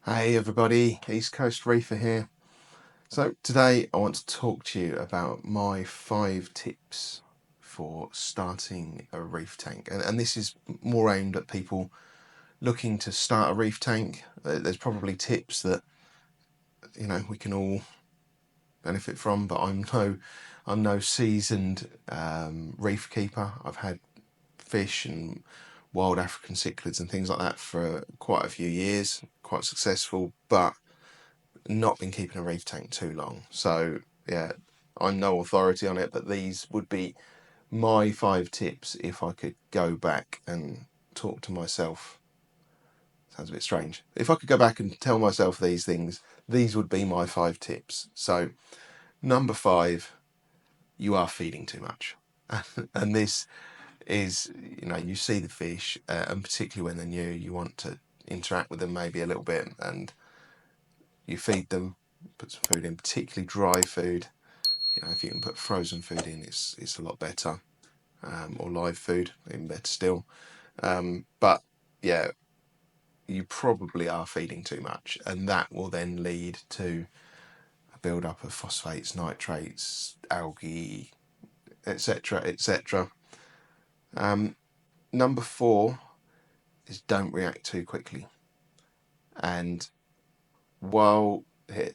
Hey everybody, East Coast Reefer here. So today I want to talk to you about my 5 tips for starting a reef tank. And this is more aimed at people looking to start a reef tank. There's probably tips that we can all benefit from, but I'm no seasoned reef keeper. I've had fish and wild African cichlids and things like that for quite a few years, quite successful, but not been keeping a reef tank too long. So yeah, I'm no authority on it, but these would be my 5 tips if I could go back and talk to myself. Sounds a bit strange. If I could go back and tell myself these things, these would be my 5 tips. So number 5, you are feeding too much. And this is, you see the fish, and particularly when they're new, you want to interact with them maybe a little bit, and you feed them, put some food in, particularly dry food. If you can put frozen food in, it's a lot better, or live food, even better still. But yeah, you probably are feeding too much, and that will then lead to a build-up of phosphates, nitrates, algae, etc., etc. Number 4 is don't react too quickly. And while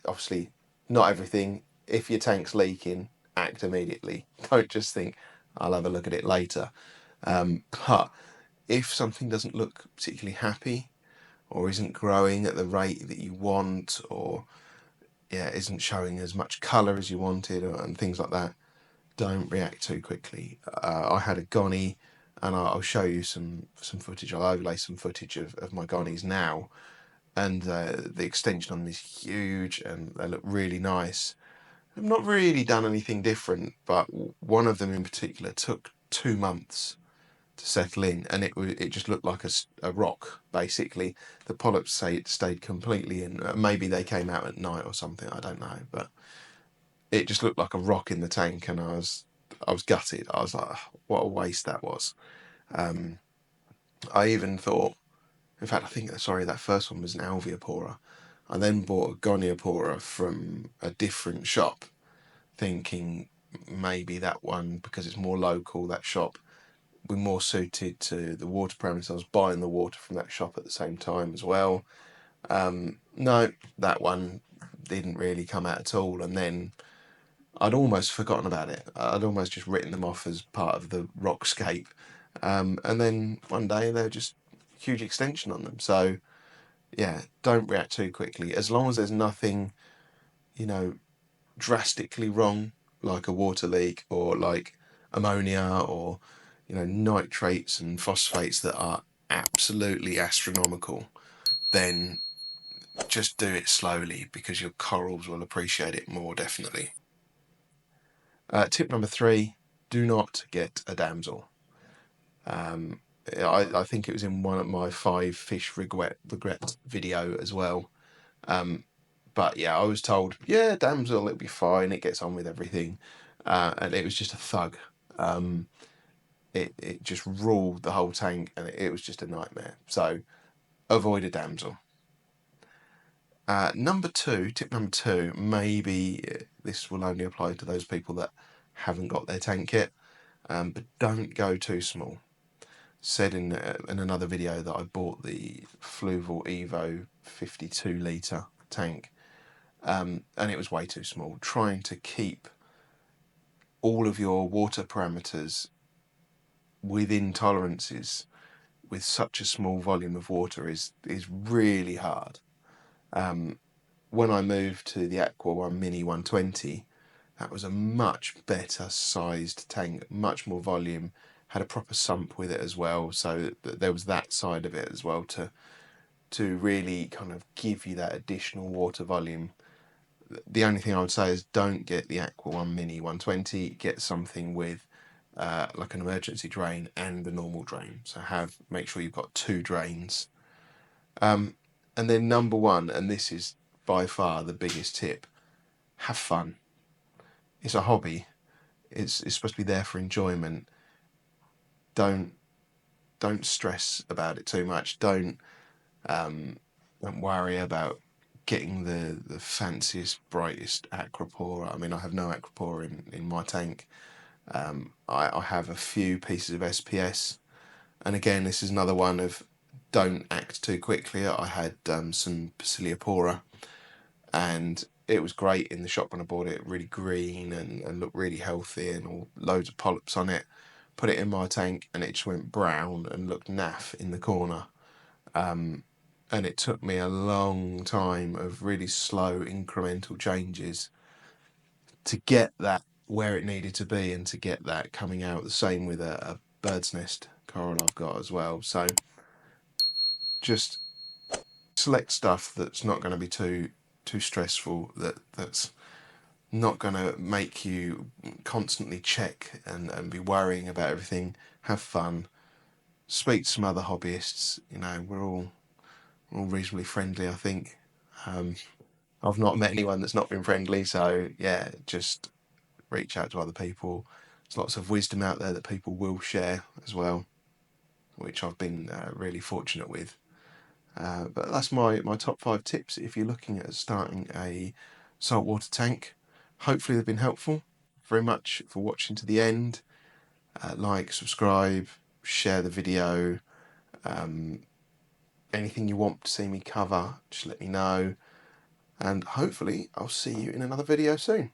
obviously not everything, if your tank's leaking, act immediately. Don't just think I'll have a look at it later. But if something doesn't look particularly happy, or isn't growing at the rate that you want, or isn't showing as much colour as you wanted, and things like that, don't react too quickly. I had a gonny, and I'll show you some footage. I'll overlay some footage of my gonnies now, and the extension on them is huge, and they look really nice. I've not really done anything different, but one of them in particular took 2 months to settle in, and it just looked like a rock, basically. The polyps stayed completely in. Maybe they came out at night or something, I don't know, but it just looked like a rock in the tank, and I was gutted. I was like, "Oh, what a waste that was." I even thought, in fact, I think, sorry, that first one was an alveopora. I then bought a goniopora from a different shop, thinking maybe that one, because it's more local, that shop were more suited to the water parameters. I was buying the water from that shop at the same time as well. No, that one didn't really come out at all. And then I'd almost forgotten about it. I'd almost just written them off as part of the rockscape. And then one day they were just huge extension on them. So yeah, don't react too quickly. As long as there's nothing, drastically wrong, like a water leak or like ammonia or nitrates and phosphates that are absolutely astronomical, then just do it slowly, because your corals will appreciate it more, definitely. Tip number 3, do not get a damsel. I think it was in one of my 5 fish regret video as well. But yeah, I was told, yeah, damsel, it'll be fine, it gets on with everything. And it was just a thug. It just ruled the whole tank, and it was just a nightmare. So avoid a damsel. Tip number two, maybe this will only apply to those people that haven't got their tank yet, but don't go too small. Said in another video that I bought the Fluval Evo 52 litre tank, and it was way too small. Trying to keep all of your water parameters within tolerances with such a small volume of water is really hard. When I moved to the Aqua One Mini 120, that was a much better sized tank, much more volume, had a proper sump with it as well, so there was that side of it as well to really kind of give you that additional water volume. The only thing I would say is don't get the Aqua One Mini 120, get something with like an emergency drain and the normal drain. So make sure you've got 2 drains. And then number 1, and this is by far the biggest tip, have fun. It's a hobby. It's supposed to be there for enjoyment. Don't stress about it too much. Don't don't worry about getting the fanciest, brightest aquapora. I mean, I have no aquapora in my tank. I have a few pieces of SPS, and again, this is another one of don't act too quickly. I had some Pacilliopora, and it was great in the shop when I bought it, really green and looked really healthy, and all loads of polyps on it. Put it in my tank, and it just went brown and looked naff in the corner. And it took me a long time of really slow incremental changes to get that where it needed to be and to get that coming out. The same with a bird's nest coral I've got as well. So just select stuff that's not going to be too stressful, that's not going to make you constantly check and be worrying about everything. Have fun, speak to some other hobbyists. You know, we're all reasonably friendly, I think. I've not met anyone that's not been friendly, so yeah, just reach out to other people. There's lots of wisdom out there that people will share as well, which I've been really fortunate with. But that's my top 5 tips if you're looking at starting a saltwater tank. Hopefully they've been helpful. Very much for watching to the end. Like, subscribe, share the video. Anything you want to see me cover, just let me know. And hopefully I'll see you in another video soon.